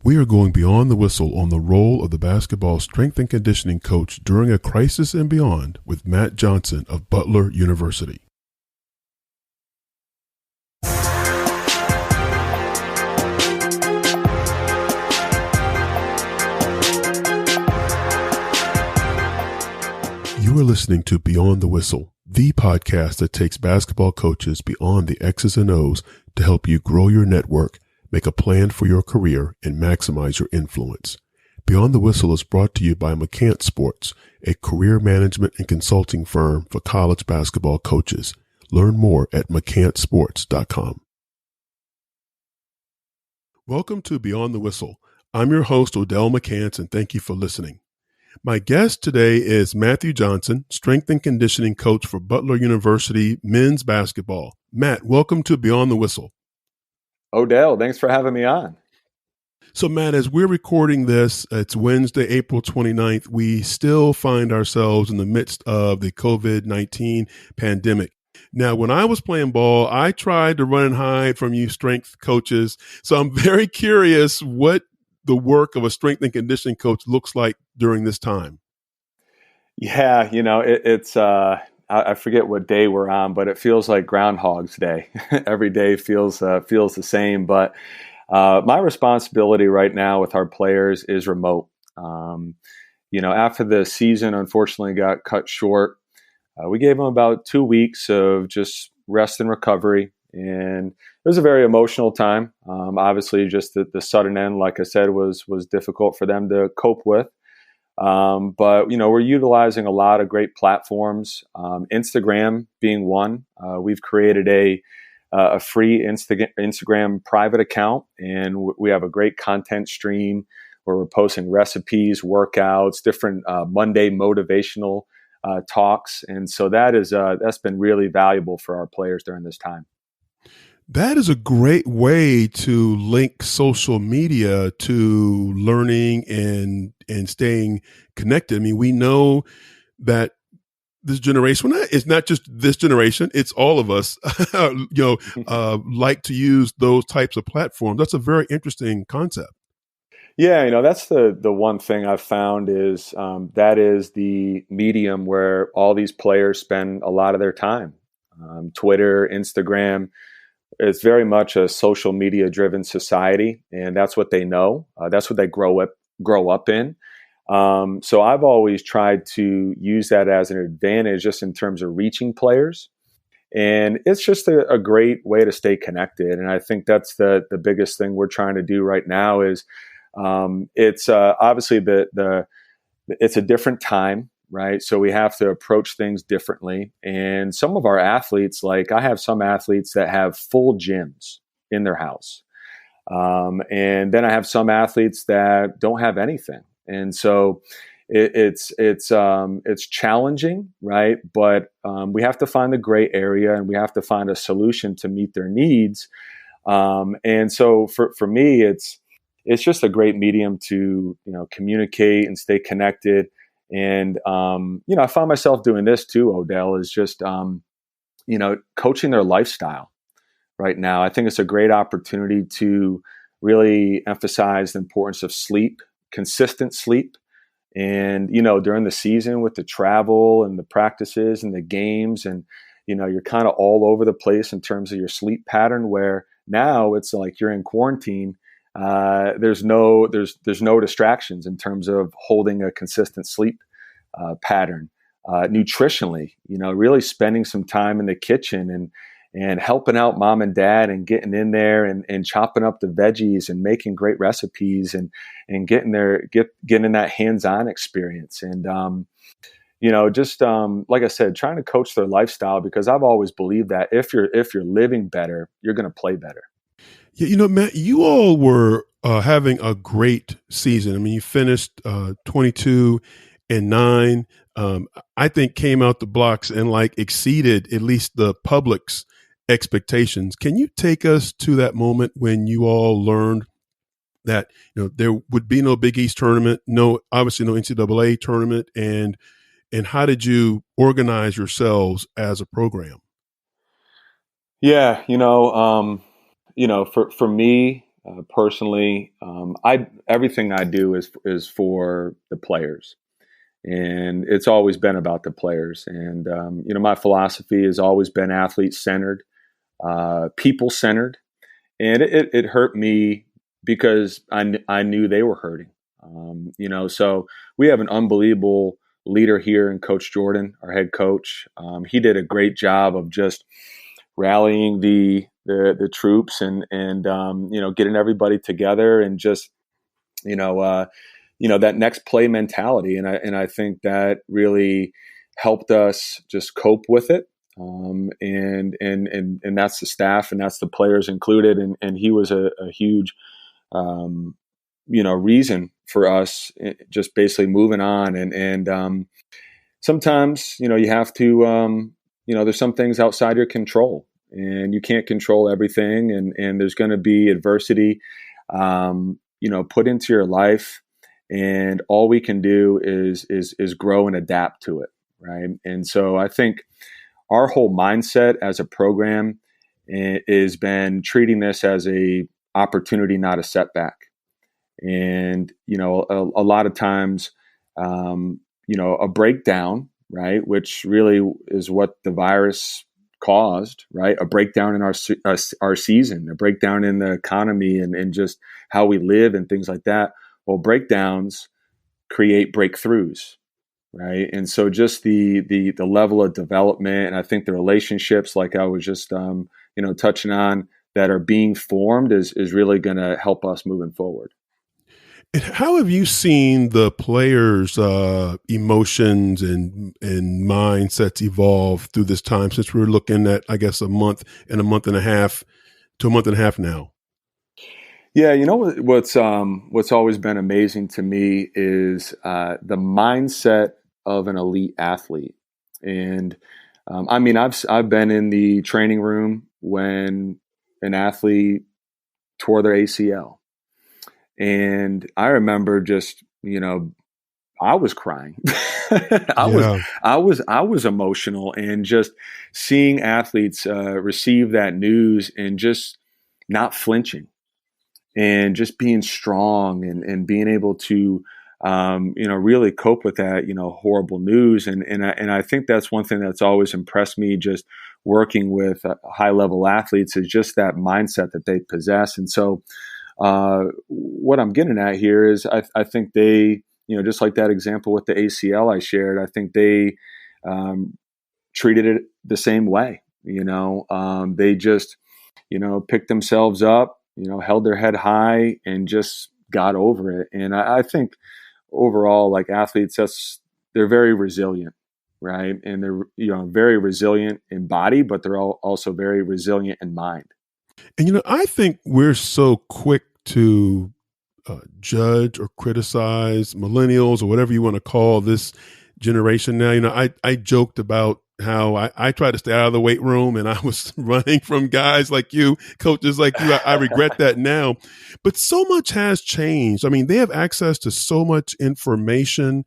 We are going beyond the whistle on the role of the basketball strength and conditioning coach during a crisis and beyond with Matt Johnson of Butler University. You are listening to Beyond the Whistle, the podcast that takes basketball coaches beyond the X's and O's to help you grow your network, make a plan for your career, and maximize your influence. Beyond the Whistle is brought to you by McCants Sports, a career management and consulting firm for college basketball coaches. Learn more at mccantsports.com. Welcome to Beyond the Whistle. I'm your host, Odell McCants, and thank you for listening. My guest today is Matthew Johnson, strength and conditioning coach for Butler University men's basketball. Matt, welcome to Beyond the Whistle. Odell, thanks for having me on. So, Matt, as we're recording this, it's Wednesday, April 29th. We still find ourselves in the midst of the COVID-19 pandemic. Now, when I was playing ball, I tried to run and hide from you strength coaches. So I'm very curious what the work of a strength and conditioning coach looks like during this time. Yeah, it's I forget what day we're on, but it feels like Groundhog's Day. Every day feels the same. But my responsibility right now with our players is remote. After the season unfortunately got cut short, we gave them about 2 weeks of just rest and recovery. And it was a very emotional time. Obviously, just the sudden end, like I said, was difficult for them to cope with. But we're utilizing a lot of great platforms, Instagram being one. We've created a free Instagram private account, and we have a great content stream where we're posting recipes, workouts, different Monday motivational talks. And so that's been really valuable for our players during this time. That is a great way to link social media to learning and staying connected. I mean, we know that this generation, well, it's not just this generation, it's all of us, like to use those types of platforms. That's a very interesting concept. Yeah, that's the one thing I've found is that is the medium where all these players spend a lot of their time. Twitter, Instagram. It's very much a social media driven society, and that's what they know. That's what they grow up in. So I've always tried to use that as an advantage just in terms of reaching players. And it's just a great way to stay connected. And I think that's the biggest thing we're trying to do right now is it's obviously it's a different time. Right. So we have to approach things differently. And some of our athletes, like I have some athletes that have full gyms in their house. And then I have some athletes that don't have anything. And so it's challenging, right? But we have to find the gray area and we have to find a solution to meet their needs. And so for me, it's just a great medium to, communicate and stay connected. And, I find myself doing this too, Odell, is just, coaching their lifestyle right now. I think it's a great opportunity to really emphasize the importance of sleep, consistent sleep. And, during the season with the travel and the practices and the games and, you're kind of all over the place in terms of your sleep pattern, where now it's like you're in quarantine. There's no distractions in terms of holding a consistent sleep pattern. Nutritionally, really spending some time in the kitchen and helping out mom and dad and getting in there and chopping up the veggies and making great recipes and getting that hands-on experience. And like I said, trying to coach their lifestyle, because I've always believed that if you're living better, you're going to play better. Yeah, Matt, you all were having a great season. I mean, you finished 22-9. I think came out the blocks and exceeded at least the public's expectations. Can you take us to that moment when you all learned that there would be no Big East tournament, obviously no NCAA tournament, and how did you organize yourselves as a program? Yeah, for me, personally, everything I do is for the players, and it's always been about the players. And my philosophy has always been athlete centered, people centered, and it hurt me because I knew they were hurting. So we have an unbelievable leader here in Coach Jordan, our head coach. He did a great job of just rallying the troops and getting everybody together and just that next play mentality, and I think that really helped us just cope with it. And that's the staff and that's the players included, and he was a huge reason for us just basically moving on. And sometimes you have to there's some things outside your control, and you can't control everything, and there's going to be adversity put into your life, and all we can do is grow and adapt to it, right? And so I think our whole mindset as a program has been treating this as a opportunity, not a setback. And a lot of times a breakdown, right, which really is what the virus caused, right? A breakdown in our season, a breakdown in the economy and just how we live and things like that. Well, breakdowns create breakthroughs, right? And so just the level of development, and I think the relationships, like I was just touching on, that are being formed is really going to help us moving forward. And how have you seen the players' emotions and mindsets evolve through this time, since we're looking at, I guess, a month and a half to a month and a half now? Yeah, what's always been amazing to me is the mindset of an elite athlete. And I've been in the training room when an athlete tore their ACL. And I remember just, I was crying. I was emotional, and just seeing athletes receive that news and just not flinching and just being strong and being able to, really cope with that, horrible news. And I think that's one thing that's always impressed me, just working with high level athletes, is just that mindset that they possess. And so, what I'm getting at here is I think they, just like that example with the ACL I shared, I think they treated it the same way. They just, picked themselves up, held their head high and just got over it. And I think overall, like athletes, they're very resilient, right? And they're, very resilient in body, but they're also very resilient in mind. And, I think we're so quick to judge or criticize millennials or whatever you want to call this generation now. I joked about how I tried to stay out of the weight room and I was running from guys like you, coaches like you. I regret that now. But so much has changed. I mean, they have access to so much information.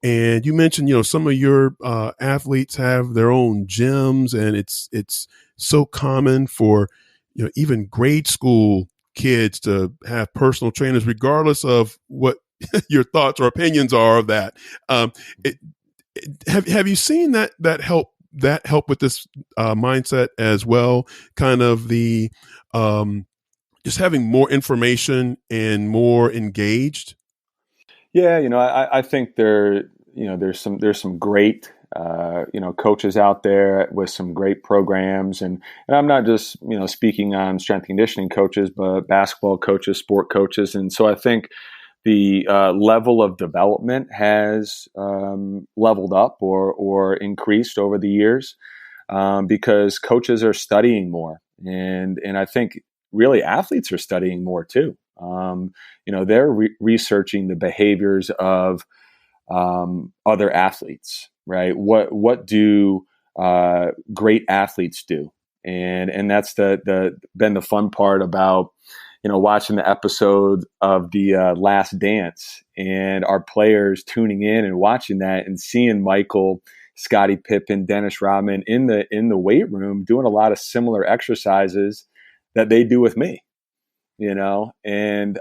And you mentioned, some of your athletes have their own gyms, and it's so common for even grade school kids to have personal trainers, regardless of what your thoughts or opinions are of that. Have you seen that help with this mindset as well? Kind of the just having more information and more engaged. Yeah, I think there's some great coaches out there with some great programs, and I'm not just speaking on strength conditioning coaches, but basketball coaches, sport coaches, and so I think the level of development has leveled up or increased over the years because coaches are studying more, and I think really athletes are studying more too. They're researching the behaviors of other athletes, right? What do great athletes do? And that's been the fun part about watching the episode of the Last Dance and our players tuning in and watching that and seeing Michael, Scottie Pippen, Dennis Rodman in the weight room doing a lot of similar exercises that they do with me. and,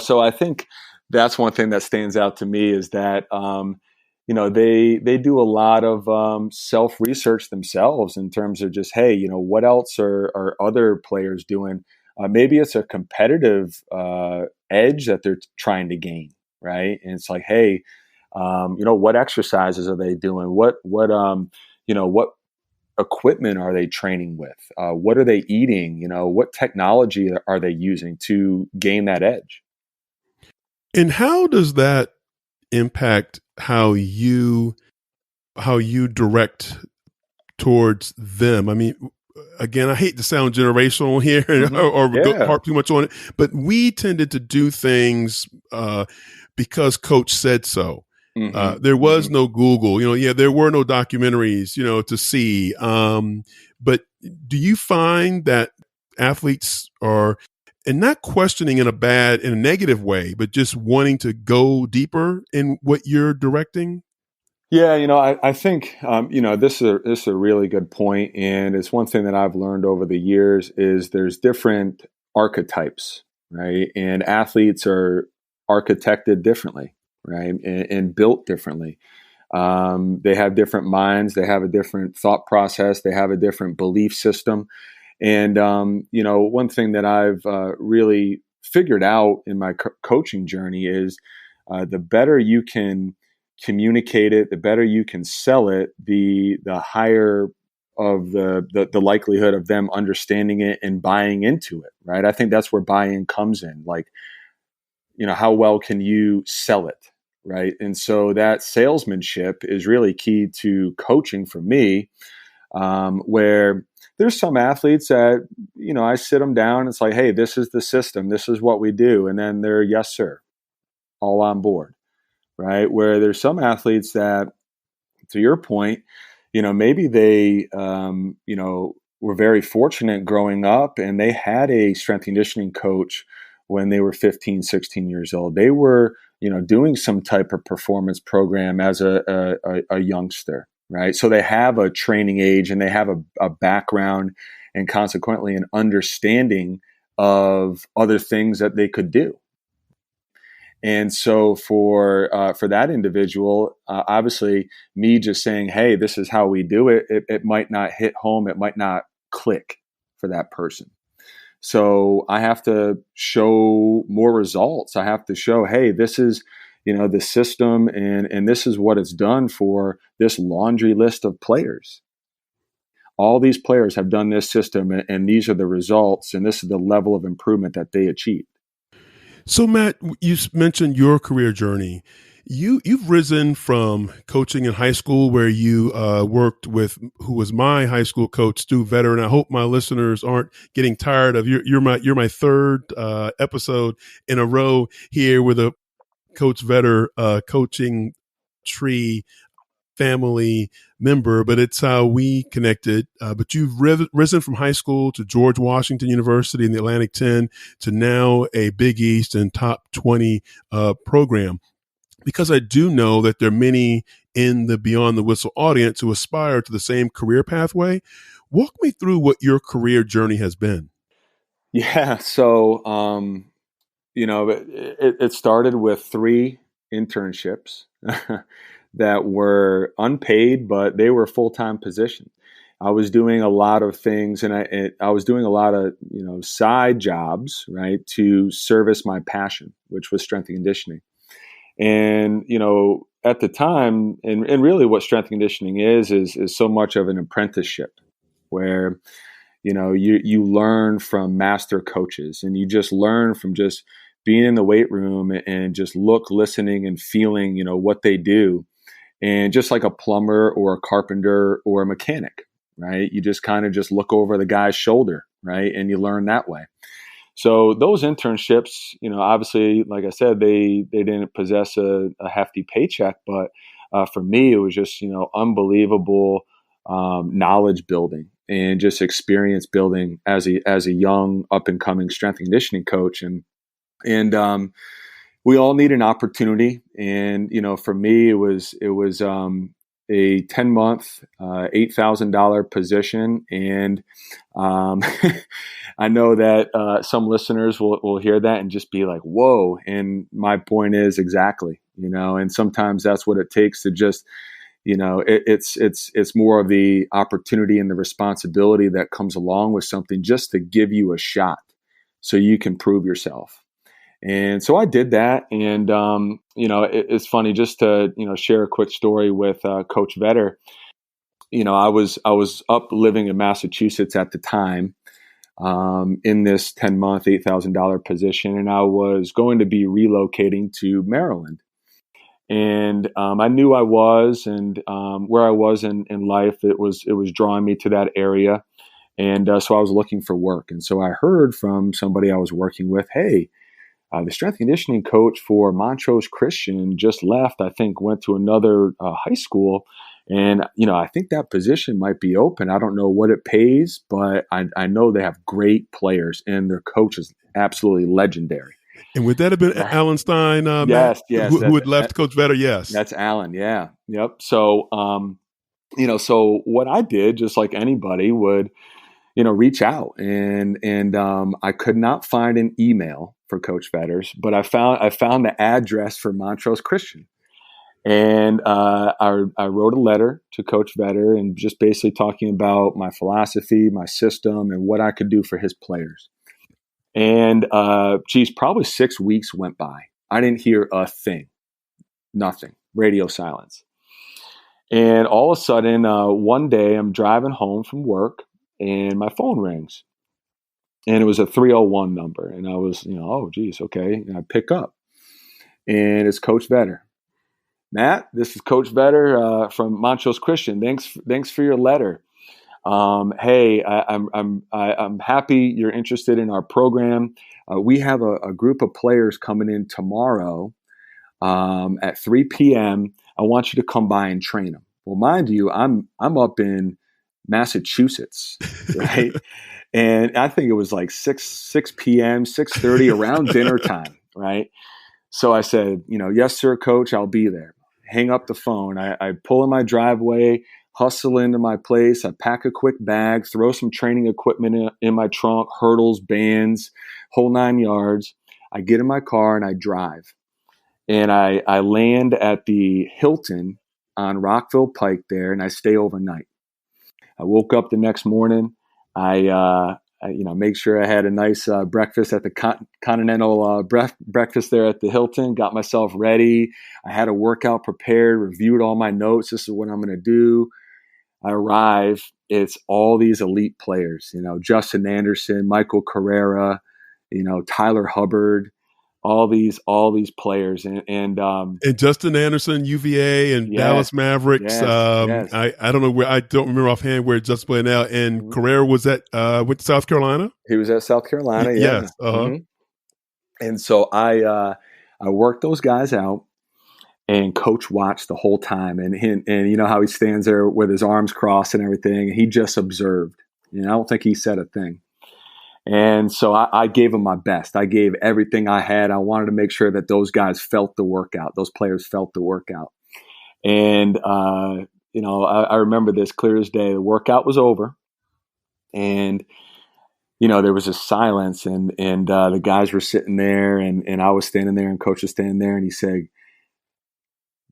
so I think that's one thing that stands out to me is that, they do a lot of self-research themselves in terms of just, hey, what else are other players doing? Maybe it's a competitive edge that they're trying to gain, right? And it's like, hey, what exercises are they doing? What equipment are they training with? What are they eating? What technology are they using to gain that edge? And how does that impact how you direct towards them? I mean, again, I hate to sound generational here or harp too much on it, but we tended to do things because coach said so. There was no Google, there were no documentaries, to see. But do you find that athletes are, and not questioning in a negative way, but just wanting to go deeper in what you're directing? Yeah, I think this is a really good point, and it's one thing that I've learned over the years is there's different archetypes, right? And athletes are architected differently, right, and built differently. They have different minds, they have a different thought process, they have a different belief system, and one thing that I've really figured out in my coaching journey is the better you can communicate it, the better you can sell it, the higher of the likelihood of them understanding it and buying into it, right? I think that's where buy-in comes in. Like, how well can you sell it, right? And so that salesmanship is really key to coaching for me, where there's some athletes that, I sit them down. It's like, hey, this is the system. This is what we do. And then they're, yes, sir, all on board. Right. Where there's some athletes that, to your point, maybe they, were very fortunate growing up and they had a strength and conditioning coach when they were 15, 16 years old. They were, doing some type of performance program as a youngster. Right. So they have a training age and they have a background and consequently an understanding of other things that they could do. And so for that individual, obviously me just saying, hey, this is how we do it, it might not hit home. It might not click for that person. So I have to show more results. I have to show, hey, this is, the system and this is what it's done for this laundry list of players. All these players have done this system and these are the results and this is the level of improvement that they achieved. So, Matt, you mentioned your career journey. You've risen from coaching in high school, where you worked with who was my high school coach, Stu Vetter, and I hope my listeners aren't getting tired of you're my third episode in a row here with a Coach Vetter coaching tree family member, but it's how we connected. But you've risen from high school to George Washington University in the Atlantic 10 to now a Big East and top 20 program. Because I do know that there are many in the Beyond the Whistle audience who aspire to the same career pathway. Walk me through what your career journey has been. Yeah. So, it started with 3 internships that were unpaid, but they were full-time positions. I was doing a lot of things, and I was doing a lot of side jobs, right, to service my passion, which was strength and conditioning. And at the time, and really, what strength and conditioning is so much of an apprenticeship, where you learn from master coaches, and you just learn from just being in the weight room and just listening and feeling what they do. And just like a plumber or a carpenter or a mechanic, right? You just kind of just look over the guy's shoulder, right? And you learn that way. So those internships, obviously, like I said, they didn't possess a hefty paycheck, but for me, it was just, unbelievable knowledge building and just experience building as a young up and coming strength and conditioning coach. And we all need an opportunity. And, for me, it was a 10-month, $8,000 position. And I know that some listeners will hear that and just be like, whoa. And my point is exactly, and sometimes that's what it takes to just, it's more of the opportunity and the responsibility that comes along with something just to give you a shot so you can prove yourself. And so I did that. And, it's funny just to, share a quick story with Coach Vetter. I was up living in Massachusetts at the time, in this 10-month, $8,000 position. And I was going to be relocating to Maryland. And I knew I was, and where I was in life, it was drawing me to that area. And so I was looking for work. And so I heard from somebody I was working with, hey, the strength and conditioning coach for Montrose Christian just left, I think went to another high school. And, I think that position might be open. I don't know what it pays, but I know they have great players and their coach is absolutely legendary. And would that have been Alan Stein, yes, Matt, who had left Coach Vetter? Yes. That's Alan. Yeah. Yep. So, so what I did, just like anybody would, reach out and I could not find an email for Coach Vetters, but I found the address for Montrose Christian. And I wrote a letter to Coach Vetter and just basically talking about my philosophy, my system, and what I could do for his players. And probably 6 weeks went by. I didn't hear a thing, nothing, radio silence. And all of a sudden, one day I'm driving home from work and my phone rings. And it was a 301 number. And I was, oh, geez, okay. And I pick up. And it's Coach Vetter. Matt, this is Coach Vetter from Montrose Christian. Thanks for your letter. Hey, I'm happy you're interested in our program. We have a group of players coming in tomorrow at 3 p.m. I want you to come by and train them. Well, mind you, I'm up in Massachusetts, right? And I think it was like 6 p.m., 6:30 around dinner time, right? So I said, yes, sir, coach, I'll be there. Hang up the phone. I pull in my driveway, hustle into my place. I pack a quick bag, throw some training equipment in my trunk, hurdles, bands, whole 9 yards. I get in my car and I drive. And I land at the Hilton on Rockville Pike there, and I stay overnight. I woke up the next morning. I make sure I had a nice breakfast at the continental breakfast there at the Hilton, got myself ready. I had a workout prepared, reviewed all my notes. This is what I'm going to do. I arrive. It's all these elite players, Justin Anderson, Michael Carrera, Tyler Hubbard, all these players. And Justin Anderson, UVA, and Dallas Mavericks. Yes. I don't know where, I don't remember offhand where Justin played now. And Carrera was at with South Carolina. He was at South Carolina. Yeah. Yes. Uh-huh. Mm-hmm. And so I worked those guys out, and Coach watched the whole time. And you know how he stands there with his arms crossed and everything. And he just observed. I don't think he said a thing. And so I gave them my best. I gave everything I had. I wanted to make sure that those guys felt the workout. Those players felt the workout. And, I remember this clear as day. The workout was over. And, there was a silence. And the guys were sitting there. And I was standing there. And Coach was standing there. And he said,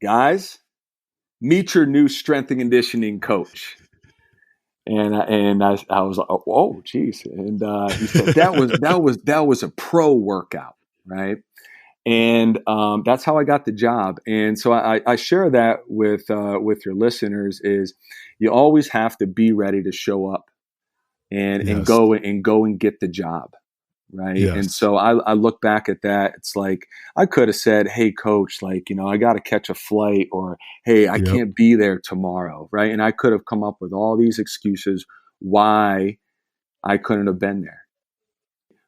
guys, meet your new strength and conditioning coach. And I was like, oh, geez. And he said that was a pro workout, right? And that's how I got the job. And so I share that with your listeners is you always have to be ready to show up and go and get the job, right? Yes. And so I look back at that. It's like I could have said, hey, coach, I got to catch a flight, or hey, I can't be there tomorrow, right? And I could have come up with all these excuses why I couldn't have been there.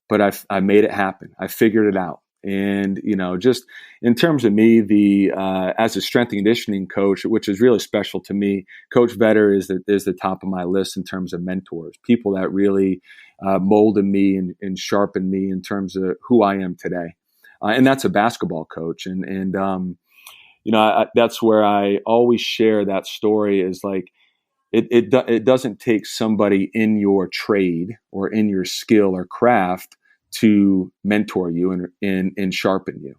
But I made it happen. I figured it out. And, just in terms of me, as a strength and conditioning coach, which is really special to me, Coach Vetter is the top of my list in terms of mentors, people that really molded me and sharpened me in terms of who I am today. And that's a basketball coach. And that's where I always share that story is like, it doesn't take somebody in your trade or in your skill or craft to mentor you and sharpen you.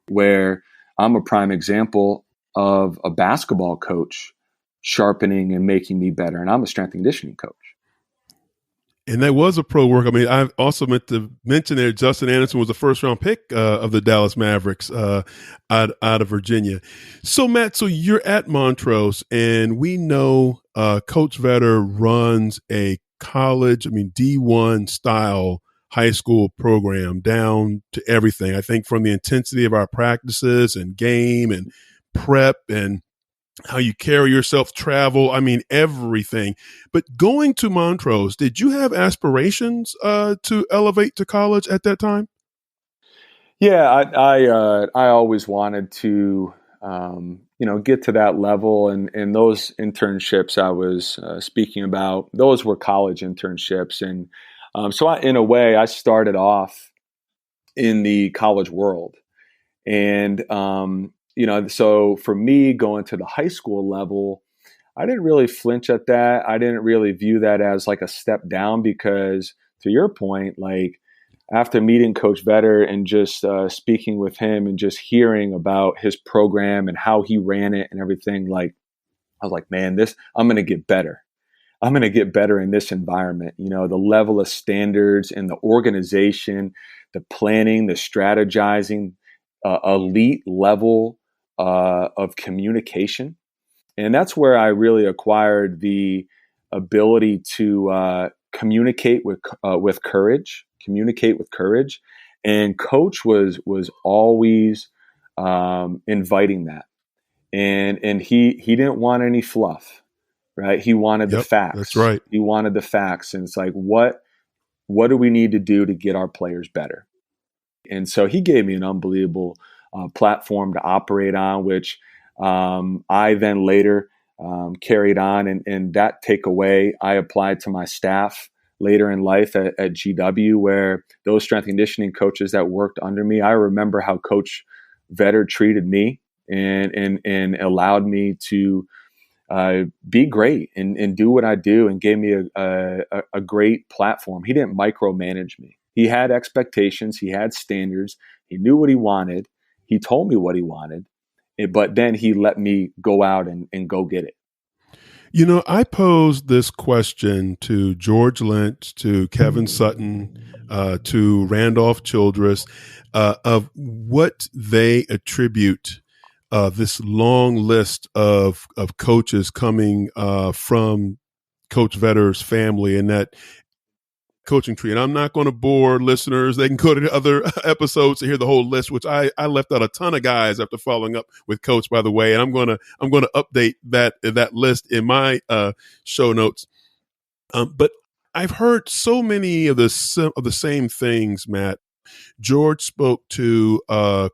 Where I'm a prime example of a basketball coach sharpening and making me better, and I'm a strength and conditioning coach. And that was a pro work. I mean, I also meant to mention there, Justin Anderson was a first-round pick of the Dallas Mavericks out of Virginia. So, Matt, so you're at Montrose, and we know Coach Vetter runs a college, D1 style high school program down to everything. I think from the intensity of our practices and game and prep and how you carry yourself, travel, everything. But going to Montrose, did you have aspirations to elevate to college at that time? Yeah, I always wanted to, get to that level. And those internships I was speaking about, those were college internships. And so in a way, I started off in the college world. And, so for me going to the high school level, I didn't really flinch at that. I didn't really view that as like a step down because, to your point, like after meeting Coach Vetter and just speaking with him and just hearing about his program and how he ran it and everything, like I was like, man, I'm going to get better. I'm going to get better in this environment. The level of standards and the organization, the planning, the strategizing, elite level of communication. And that's where I really acquired the ability to communicate with courage. And Coach was always inviting that, and he didn't want any fluff, right? He wanted the facts. That's right. He wanted the facts, and it's like, what do we need to do to get our players better? And so he gave me an unbelievable platform to operate on, which I then later carried on. And that takeaway I applied to my staff later in life at GW, where those strength and conditioning coaches that worked under me, I remember how Coach Vetter treated me and allowed me to be great and do what I do, and gave me a great platform. He didn't micromanage me. He had expectations. He had standards. He knew what he wanted. He told me what he wanted, but then he let me go out and go get it. I posed this question to George Lynch, to Kevin Sutton, to Randolph Childress, of what they attribute this long list of coaches coming from Coach Vetter's family and that coaching tree. And I'm not going to bore listeners. They can go to the other episodes to hear the whole list, which I left out a ton of guys after following up with Coach, by the way. And I'm going to update that list in my show notes. But I've heard so many of the same things, Matt. George spoke to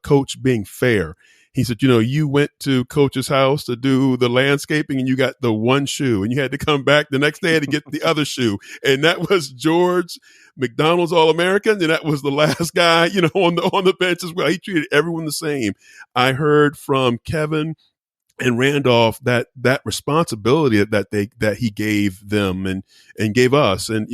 Coach being fair. He said, you went to Coach's house to do the landscaping and you got the one shoe and you had to come back the next day to get the other shoe. And that was George, McDonald's All-American. And that was the last guy, on the bench as well. He treated everyone the same. I heard from Kevin and Randolph that responsibility that he gave them and gave us, and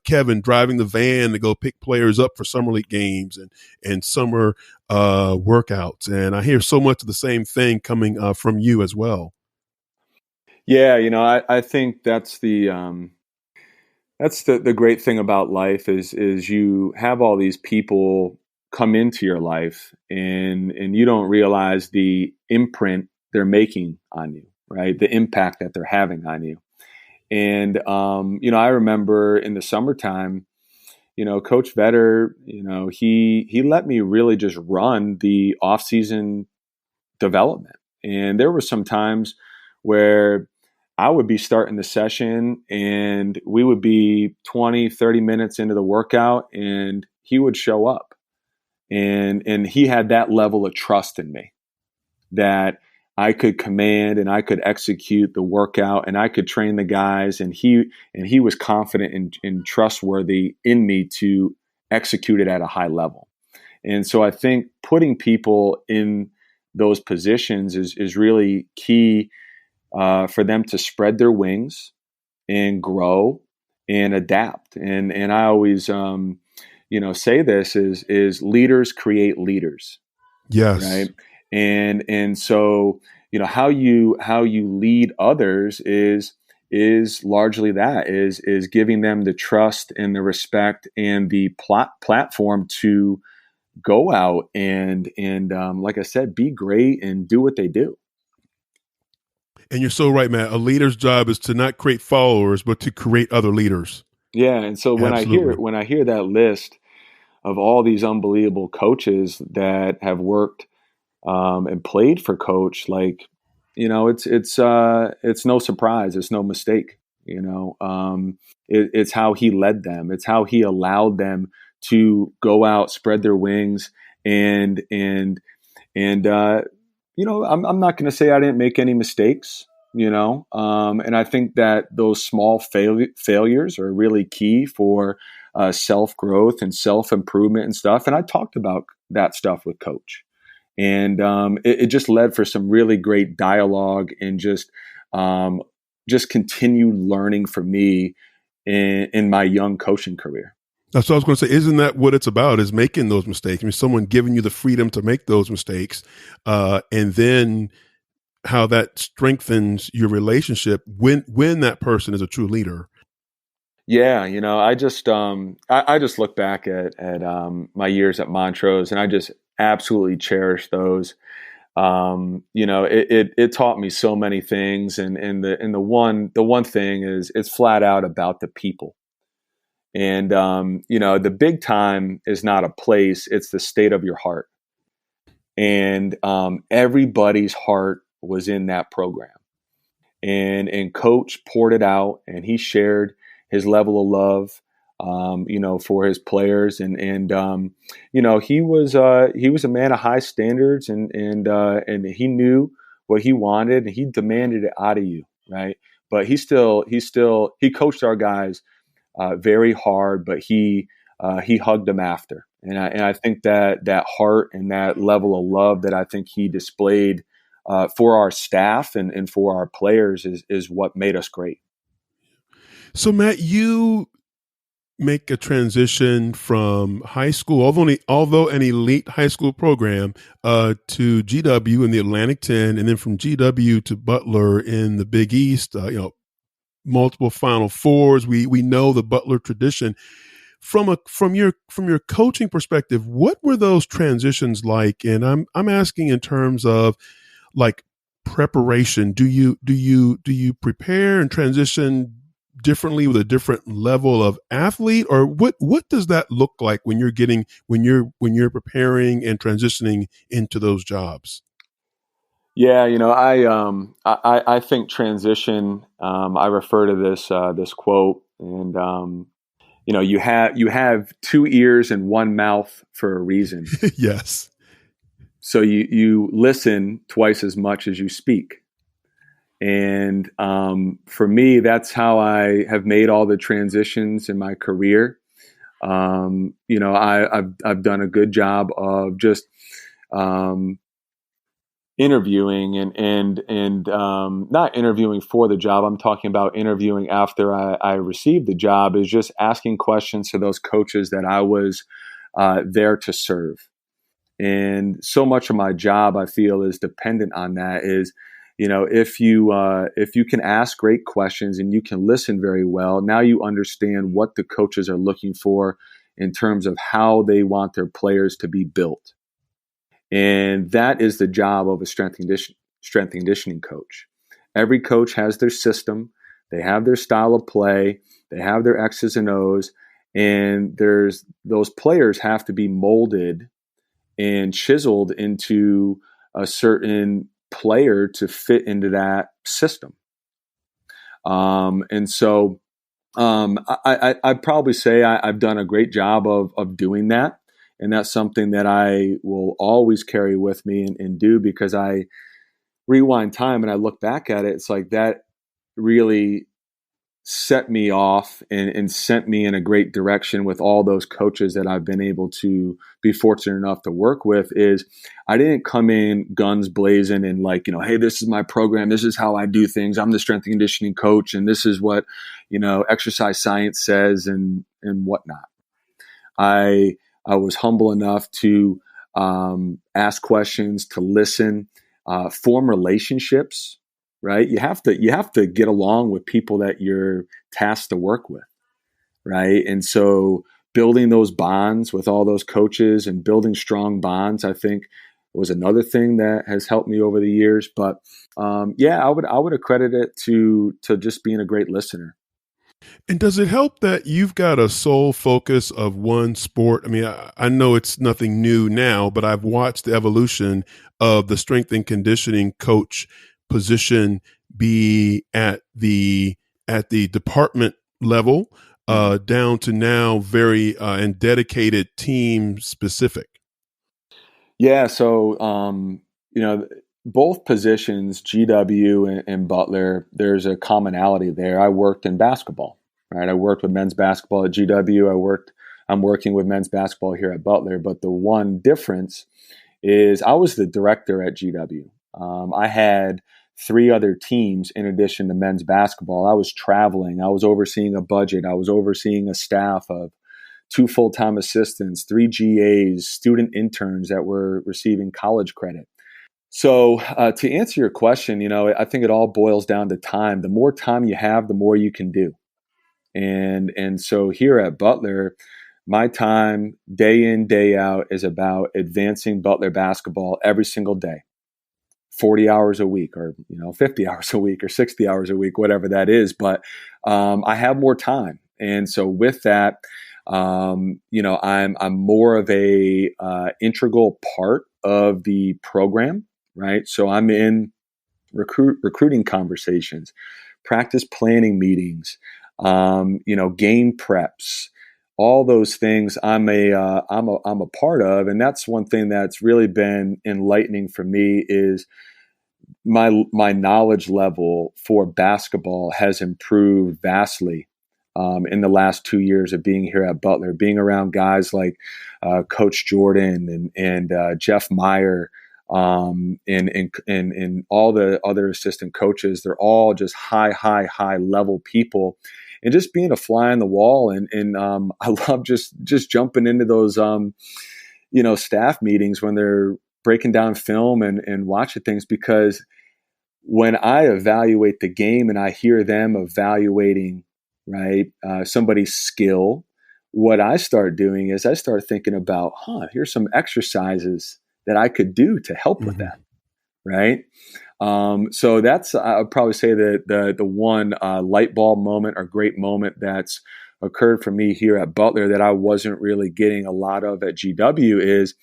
Kevin driving the van to go pick players up for summer league games and summer workouts, and I hear so much of the same thing coming from you as well. Yeah, I think that's the great thing about life is you have all these people come into your life and you don't realize the imprint they're making on you, right? The impact that they're having on you. And, I remember in the summertime, Coach Vetter, he let me really just run the off-season development. And there were some times where I would be starting the session and we would be 20, 30 minutes into the workout and he would show up. And he had that level of trust in me that I could command and I could execute the workout and I could train the guys, and he was confident and trustworthy in me to execute it at a high level. And so I think putting people in those positions is really key for them to spread their wings and grow and adapt. And I always say this is leaders create leaders, Yes. right? And so how you lead others is largely that is giving them the trust and the respect and the platform to go out and like I said, be great and do what they do. And you're so right, Matt. A leader's job is to not create followers, but to create other leaders. Yeah, and so Absolutely. when I hear that list of all these unbelievable coaches that have worked and played for Coach, like it's no surprise, it's no mistake. It's how he led them, it's how he allowed them to go out, spread their wings, and I'm not going to say I didn't make any mistakes. And I think that those small failures are really key for self growth and self improvement and stuff. And I talked about that stuff with Coach, and it just led for some really great dialogue and just continued learning for me in my young coaching career. That's what I was going to say. Isn't that what it's about, is making those mistakes? I mean, someone giving you the freedom to make those mistakes, and then how that strengthens your relationship when that person is a true leader. Yeah, I just I just look back at my years at Montrose, and I just absolutely cherish those. It taught me so many things, and the one thing is it's flat out about the people. And the big time is not a place; it's the state of your heart. And everybody's heart was in that program, and Coach poured it out, and he shared his level of love, for his players, and he was a man of high standards, and he knew what he wanted, and he demanded it out of you, right? But he coached our guys very hard, but he hugged them after, and I think that heart and that level of love that I think he displayed for our staff and for our players is what made us great. So, Matt, you make a transition from high school, although an elite high school program, to GW in the Atlantic 10, and then from GW to Butler in the Big East. Multiple Final Fours. We know the Butler tradition. From your coaching perspective, what were those transitions like? And I'm asking in terms of like preparation. Do you prepare and transition differently with a different level of athlete, or what does that look like when you're preparing and transitioning into those jobs? Yeah, I think transition. I refer to this quote, and you have two ears and one mouth for a reason. Yes. So you listen twice as much as you speak. And for me, that's how I have made all the transitions in my career. I've done a good job of just interviewing and not interviewing for the job. I'm talking about interviewing after I received the job, is just asking questions to those coaches that I was there to serve. And so much of my job, I feel, is dependent on that. Is if you can ask great questions and you can listen very well, now you understand what the coaches are looking for in terms of how they want their players to be built. And that is the job of a strength and conditioning coach. Every coach has their system. They have their style of play. They have their X's and O's. And those players have to be molded and chiseled into a certain player to fit into that system. And so I'd probably say I've done a great job of doing that. And that's something that I will always carry with me and do, because I rewind time and I look back at it. It's like that really set me off and sent me in a great direction with all those coaches that I've been able to be fortunate enough to work with is I didn't come in guns blazing and like, hey, this is my program. This is how I do things. I'm the strength and conditioning coach. And this is what, exercise science says and whatnot. I was humble enough to ask questions, to listen, form relationships. Right, you have to get along with people that you're tasked to work with, right? And so building those bonds with all those coaches and building strong bonds, I think, was another thing that has helped me over the years. But I would accredit it to just being a great listener. And does it help that you've got a sole focus of one sport? I mean, I know it's nothing new now, but I've watched the evolution of the strength and conditioning coach position be at the department level down to now very and dedicated team specific. Yeah. So, both positions, GW and Butler, there's a commonality there. I worked in basketball, right? I worked with men's basketball at GW. I'm working with men's basketball here at Butler. But the one difference is I was the director at GW. I had 3 other teams in addition to men's basketball. I was traveling. I was overseeing a budget. I was overseeing a staff of 2 full-time assistants, 3 GAs, student interns that were receiving college credit. So to answer your question, I think it all boils down to time. The more time you have, the more you can do. And so here at Butler, my time day in, day out is about advancing Butler basketball every single day. 40 hours a week or 50 hours a week or 60 hours a week, whatever that is. But I have more time. And so with that, I'm more of a integral part of the program, right? So I'm in recruiting conversations, practice planning meetings, game preps, all those things I'm a part of. And that's one thing that's really been enlightening for me is my knowledge level for basketball has improved vastly in the last 2 years of being here at Butler, being around guys like Coach Jordan and Jeff Meyer and all the other assistant coaches. They're all just high level people. And just being a fly on the wall, and I love just jumping into those staff meetings when they're breaking down film and watching things, because when I evaluate the game and I hear them evaluating somebody's skill, what I start doing is I start thinking about, here's some exercises that I could do to help with that, right? So that's, I'd probably say that the one light bulb moment or great moment that's occurred for me here at Butler that I wasn't really getting a lot of at GW is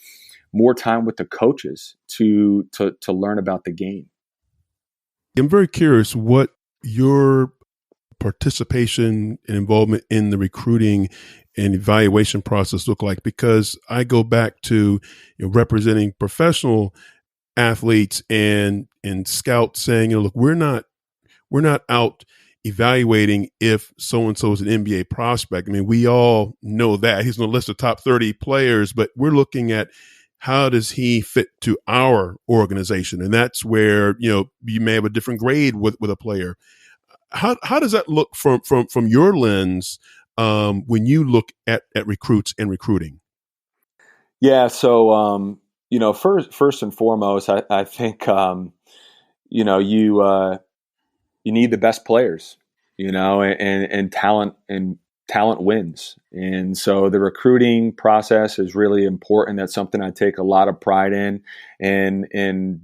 more time with the coaches to learn about the game. I'm very curious what your participation and involvement in the recruiting and evaluation process look like, because I go back to representing professional athletes and scouts saying, look, we're not out evaluating if so-and-so is an NBA prospect. I mean, we all know that he's on the list of top 30 players, but we're looking at how does he fit to our organization? And that's where, you may have a different grade with a player. How does that look from your lens when you look at recruits and recruiting? Yeah. So, first and foremost, I think, you need the best players, and talent wins. And so the recruiting process is really important. That's something I take a lot of pride in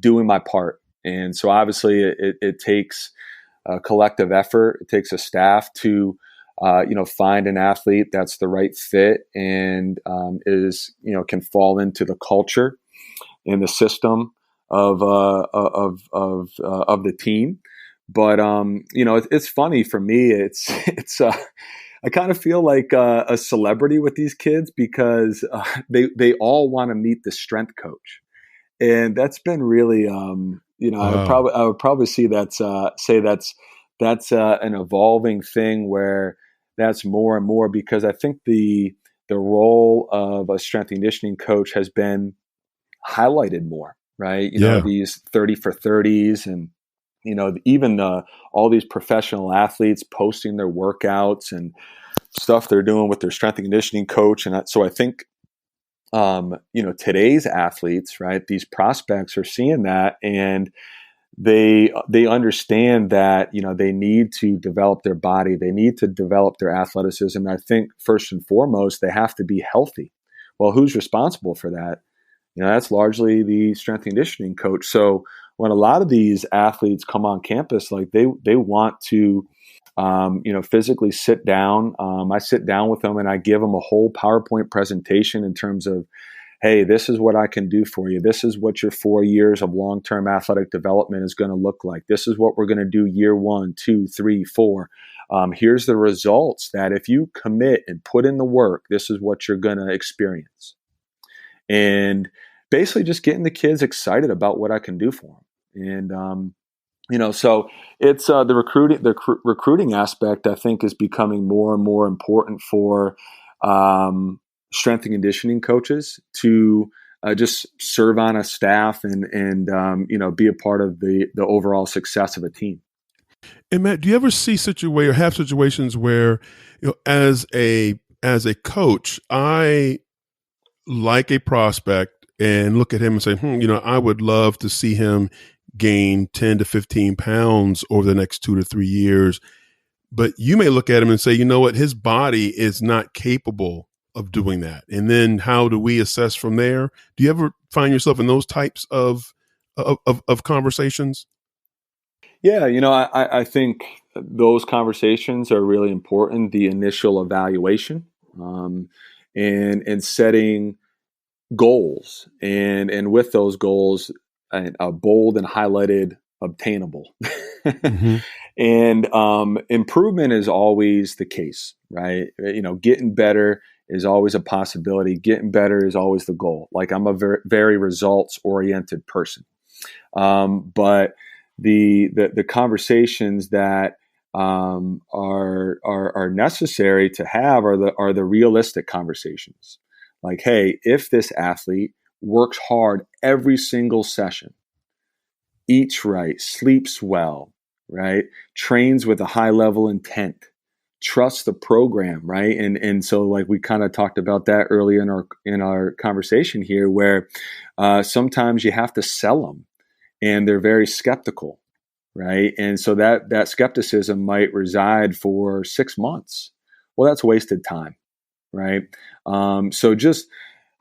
doing my part. And so obviously it takes a collective effort. It takes a staff to, find an athlete that's the right fit and can fall into the culture and the system of the team. But it's funny for me. It's I kind of feel like a celebrity with these kids because they all want to meet the strength coach, and that's been really Wow. I would probably say that's that's an evolving thing where that's more and more, because I think the role of a strength and conditioning coach has been highlighted more, right? Yeah. These 30 for 30s, and even all these professional athletes posting their workouts and stuff they're doing with their strength and conditioning coach. And so I think today's athletes, right, these prospects are seeing that, and they understand that they need to develop their body, they need to develop their athleticism. I think first and foremost they have to be healthy. Well, who's responsible for that? That's largely the strength and conditioning coach. So when a lot of these athletes come on campus, like they want to physically sit down. I sit down with them and I give them a whole PowerPoint presentation in terms of, hey, this is what I can do for you. This is what your 4 years of long-term athletic development is going to look like. This is what we're going to do year 1, 2, 3, 4. Here's the results that if you commit and put in the work, this is what you're going to experience. And basically just getting the kids excited about what I can do for them. And, so it's the recruiting aspect, I think, is becoming more and more important for strength and conditioning coaches to just serve on a staff and be a part of the overall success of a team. And Matt, do you ever see have situations where, as a coach, I like a prospect and look at him and say, I would love to see him gain 10 to 15 pounds over the next 2 to 3 years. But you may look at him and say, you know what, his body is not capable of doing that. And then how do we assess from there? Do you ever find yourself in those types of conversations? Yeah, I think those conversations are really important. The initial evaluation, and setting goals, and with those goals, a bold and highlighted obtainable. Mm-hmm. And improvement is always the case, right? Getting better is always a possibility. Getting better is always the goal. Like, I'm a very, very results oriented person. But the conversations that are necessary to have are the realistic conversations. Like, hey, if this athlete works hard every single session, eats right, sleeps well, right, trains with a high level intent, trusts the program, right, and so, like, we kind of talked about that earlier in our conversation here, where sometimes you have to sell them, and they're very skeptical, right, and so that skepticism might reside for 6 months. Well, that's wasted time, right? So just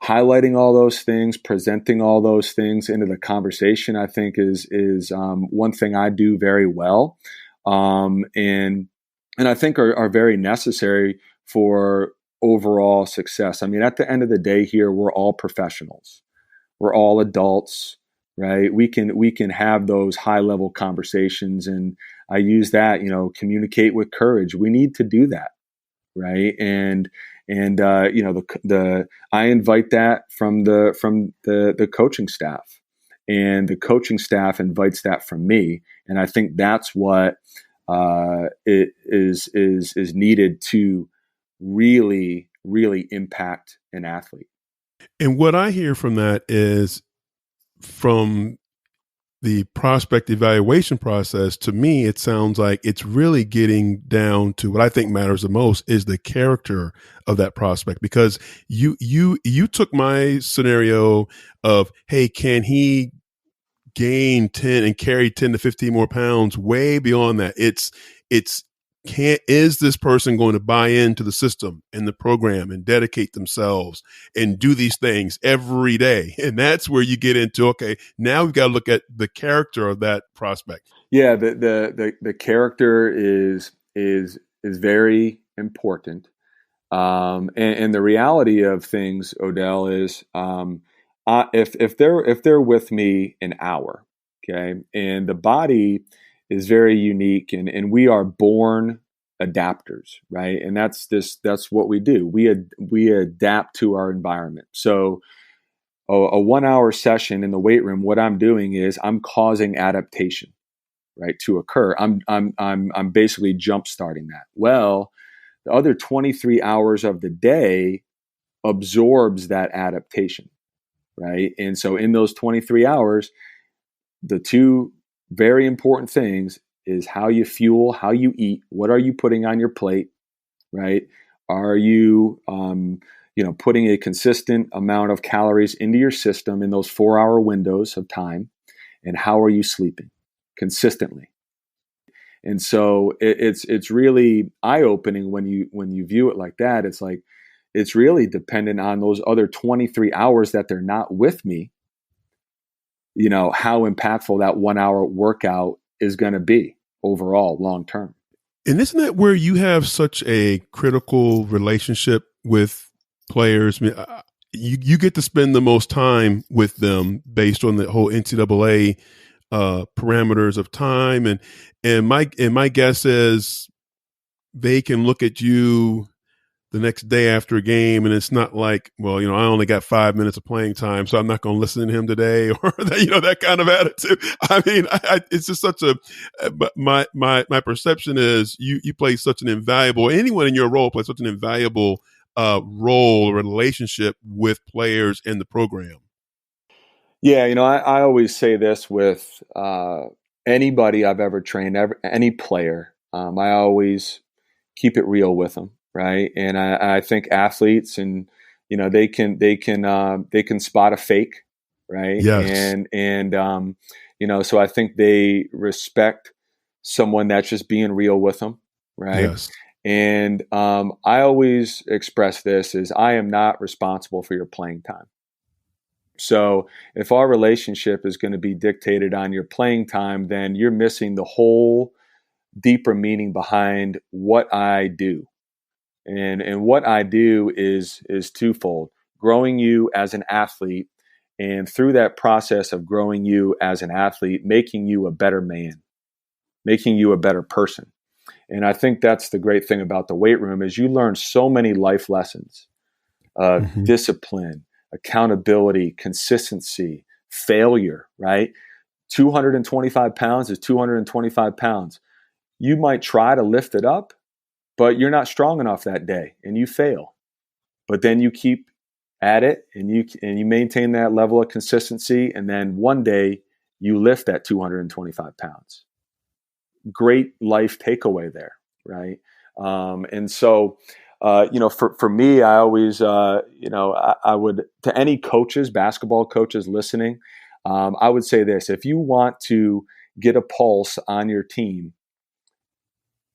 highlighting all those things, presenting all those things into the conversation, I think is one thing I do very well, and I think are very necessary for overall success. I mean, at the end of the day, here we're all professionals, we're all adults, right? We can have those high level conversations, and I use that, communicate with courage. We need to do that, right? And I invite that from the coaching staff, and the coaching staff invites that from me, and I think that's what it is needed to really impact an athlete. And what I hear from that is, from the prospect evaluation process, to me, it sounds like it's really getting down to what I think matters the most is the character of that prospect. Because you took my scenario of, hey, can he gain 10 and carry 10 to 15 more pounds, way beyond that. Is this person going to buy into the system and the program and dedicate themselves and do these things every day? And that's where you get into, okay, now we've got to look at the character of that prospect. Yeah, the character is very important. And the reality of things, Odell, is if they're with me an hour, okay, and the body is very unique, and we are born adapters, right? And that's what we do. We adapt to our environment. So a 1 hour session in the weight room, what I'm doing is I'm causing adaptation. right, to occur. I'm basically jump starting that. Well, the other 23 hours of the day absorbs that adaptation, right? And so in those 23 hours, the two very important things is how you fuel, how you eat, what are you putting on your plate, right? Are you, putting a consistent amount of calories into your system in those 4-hour windows of time? And how are you sleeping consistently? And so it's really eye-opening when you view it like that. It's like it's really dependent on those other 23 hours that they're not with me. How impactful that 1 hour workout is going to be overall long term. And isn't that where you have such a critical relationship with players? I mean, you get to spend the most time with them based on the whole NCAA parameters of time, and my guess is they can look at you the next day after a game, and it's not like, well, I only got 5 minutes of playing time, so I'm not going to listen to him today, or that kind of attitude. I mean, it's just such a. But my perception is you play such an invaluable. Anyone in your role plays such an invaluable role or relationship with players in the program. Yeah, I always say this with anybody I've ever trained, any player. I always keep it real with them, right? And I think athletes, and they can spot a fake, right? Yes. And so I think they respect someone that's just being real with them, right? Yes. And I always express this as I am not responsible for your playing time. So if our relationship is going to be dictated on your playing time, then you're missing the whole deeper meaning behind what I do. And what I do is twofold: growing you as an athlete, and through that process of growing you as an athlete, making you a better man, making you a better person. And I think that's the great thing about the weight room is you learn so many life lessons of discipline, accountability, consistency, failure, right? 225 pounds is 225 pounds. You might try to lift it up, but you're not strong enough that day and you fail. But then you keep at it and you maintain that level of consistency. And then one day you lift that 225 pounds. Great life takeaway there, right? And so, for me, I always, I would, to any coaches, basketball coaches listening, I would say this: if you want to get a pulse on your team,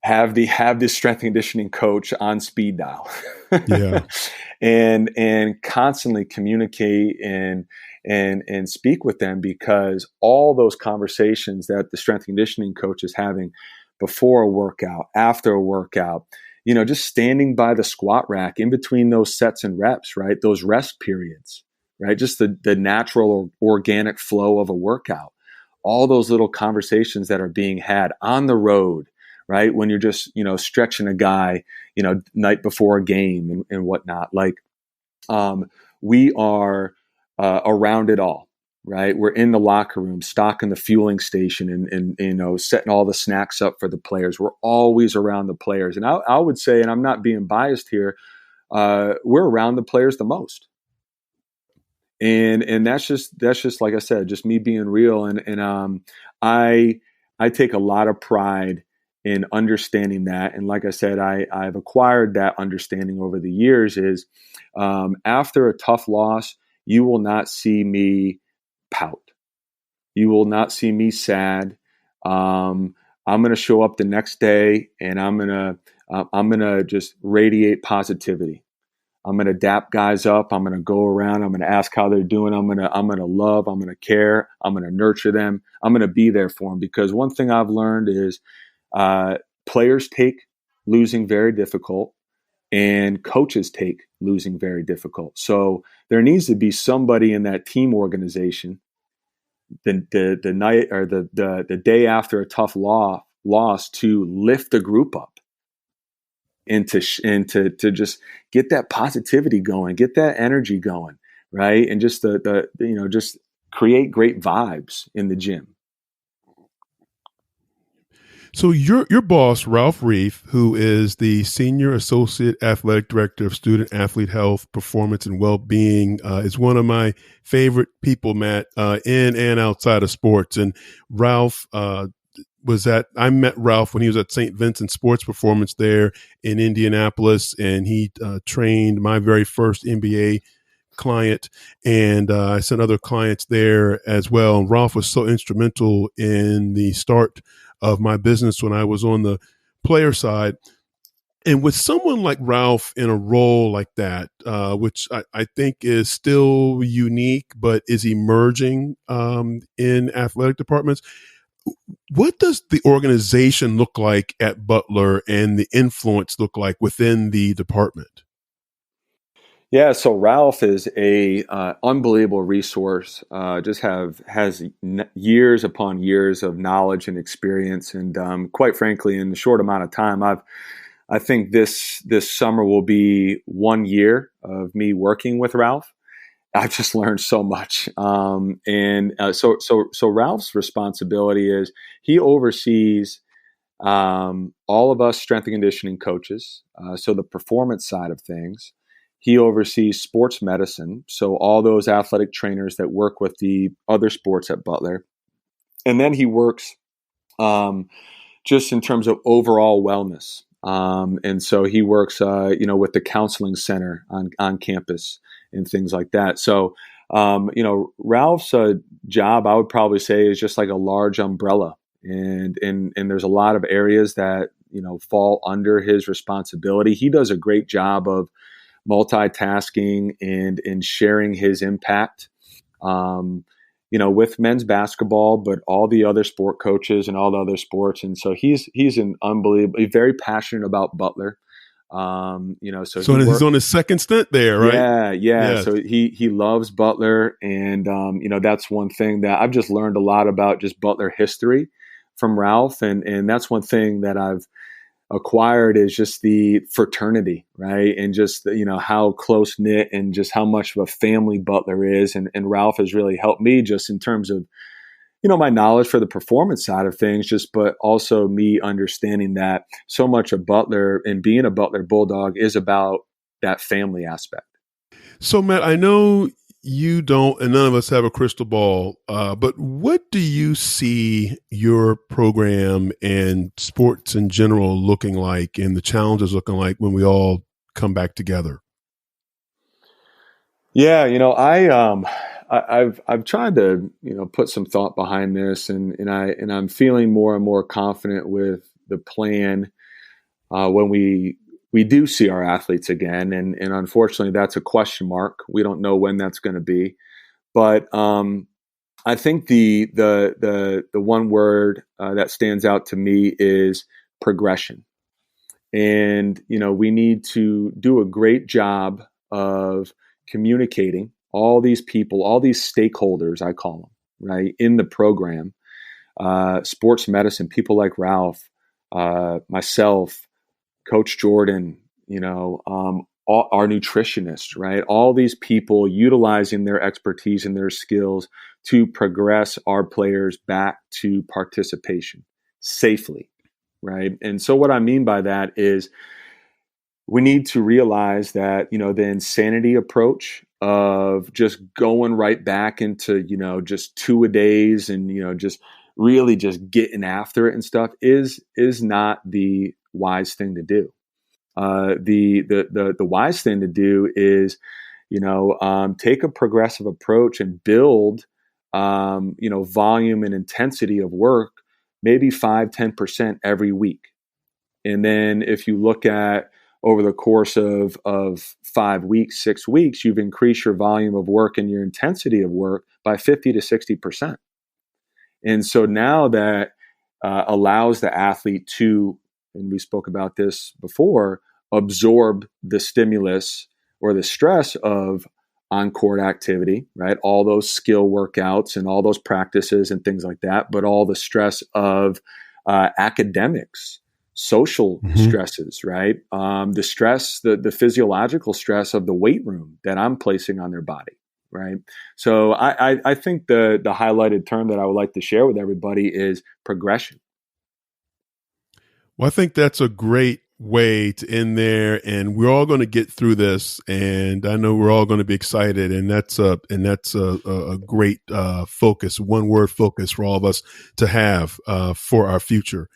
have this strength and conditioning coach on speed dial, Yeah, and constantly communicate and speak with them, because all those conversations that the strength and conditioning coach is having before a workout, after a workout, just standing by the squat rack in between those sets and reps, right? Those rest periods, right? Just the natural or organic flow of a workout. All those little conversations that are being had on the road, right? When you're just, stretching a guy, night before a game and whatnot. Like, we are around it all, right? We're in the locker room, stocking the fueling station and setting all the snacks up for the players. We're always around the players. And I would say, and I'm not being biased here, we're around the players the most. And that's just like I said, just me being real. And I take a lot of pride in understanding that. And like I said, I've acquired that understanding over the years is after a tough loss, you will not see me pout. You will not see me sad. I'm going to show up the next day and I'm going to just radiate positivity. I'm going to dap guys up. I'm going to go around. I'm going to ask how they're doing. I'm going to love. I'm going to care. I'm going to nurture them. I'm going to be there for them, because one thing I've learned is players take losing very difficult, and coaches take losing very difficult. So there needs to be somebody in that team organization the night or the day after a tough loss to lift the group up and to just get that positivity going, get that energy going, right? And just just create great vibes in the gym. So your boss, Ralph Reef, who is the Senior Associate Athletic Director of Student Athlete Health, Performance, and Well-Being, is one of my favorite people, Matt, in and outside of sports. And Ralph I met Ralph when he was at St. Vincent Sports Performance there in Indianapolis, and he trained my very first NBA client, and I sent other clients there as well. And Ralph was so instrumental in the start of my business when I was on the player side. And with someone like Ralph in a role like that, which I think is still unique, but is emerging in athletic departments, what does the organization look like at Butler and the influence look like within the department? Yeah, so Ralph is a unbelievable resource. Has years upon years of knowledge and experience, and quite frankly, in the short amount of time, I think this summer will be 1 year of me working with Ralph. I've just learned so much, so Ralph's responsibility is he oversees all of us strength and conditioning coaches, so the performance side of things. He oversees sports medicine, so all those athletic trainers that work with the other sports at Butler. And then he works just in terms of overall wellness. And so he works, with the counseling center on campus and things like that. So, Ralph's job, I would probably say, is just like a large umbrella. And there's a lot of areas that, fall under his responsibility. He does a great job of multitasking and sharing his impact, with men's basketball, but all the other sport coaches and all the other sports. And so he's an unbelievable, very passionate about Butler. So he's on his second stint there, right? Yeah. Yes. So he loves Butler. And, that's one thing that I've just learned a lot about, just Butler history from Ralph. And that's one thing that I've acquired, is just the fraternity, right? And just, how close knit and just how much of a family Butler is. And Ralph has really helped me just in terms of, my knowledge for the performance side of things, but also me understanding that so much of Butler and being a Butler Bulldog is about that family aspect. So, Matt, I know you don't, and none of us have a crystal ball, but what do you see your program and sports in general looking like, and the challenges looking like when we all come back together? Yeah, I've tried to put some thought behind this, and I'm feeling more and more confident with the plan when we do see our athletes again, and unfortunately that's a question mark. We don't know when that's going to be, but I think the one word that stands out to me is progression, and we need to do a great job of communicating all these people, all these stakeholders, I call them, right, in the program, sports medicine, people like Ralph, myself, Coach Jordan, our nutritionist, right? All these people utilizing their expertise and their skills to progress our players back to participation safely, right? And so what I mean by that is we need to realize that, the insanity approach of just going right back into, just two-a-days and, just really just getting after it and stuff is not the wise thing to do. The wise thing to do is, take a progressive approach and build, volume and intensity of work, maybe 5-10% every week. And then if you look at over the course of 5 weeks, 6 weeks, you've increased your volume of work and your intensity of work by 50 to 60%. And so now that allows the athlete to, and we spoke about this before, absorb the stimulus or the stress of on-court activity, right? All those skill workouts and all those practices and things like that, but all the stress of academics, social stresses, right? The stress, the physiological stress of the weight room that I'm placing on their body, right? So I think the highlighted term that I would like to share with everybody is progression. Well, I think that's a great way to end there, and we're all going to get through this, and I know we're all going to be excited, and that's a great focus, one word focus for all of us to have for our future.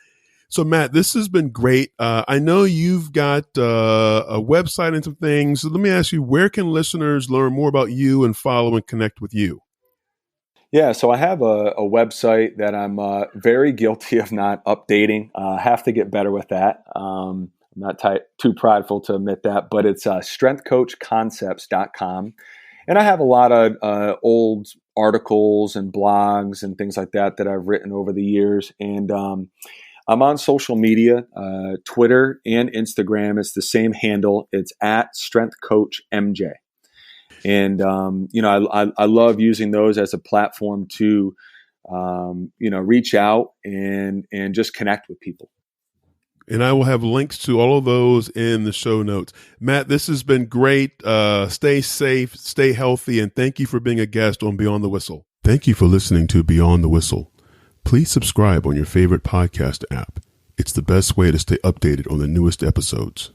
So, Matt, this has been great. I know you've got a website and some things. So let me ask you, where can listeners learn more about you and follow and connect with you? Yeah, so I have a website that I'm very guilty of not updating. I have to get better with that. I'm not too prideful to admit that, but it's strengthcoachconcepts.com. And I have a lot of old articles and blogs and things like that I've written over the years. And I'm on social media, Twitter and Instagram. It's the same handle. It's at StrengthCoachMJ. And, I love using those as a platform to, reach out and just connect with people. And I will have links to all of those in the show notes. Matt, this has been great. Stay safe, stay healthy, and thank you for being a guest on Beyond the Whistle. Thank you for listening to Beyond the Whistle. Please subscribe on your favorite podcast app. It's the best way to stay updated on the newest episodes.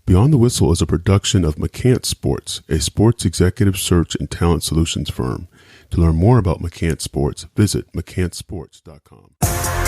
Beyond the Whistle is a production of McCants Sports, a sports executive search and talent solutions firm. To learn more about McCants Sports, visit mccantsports.com.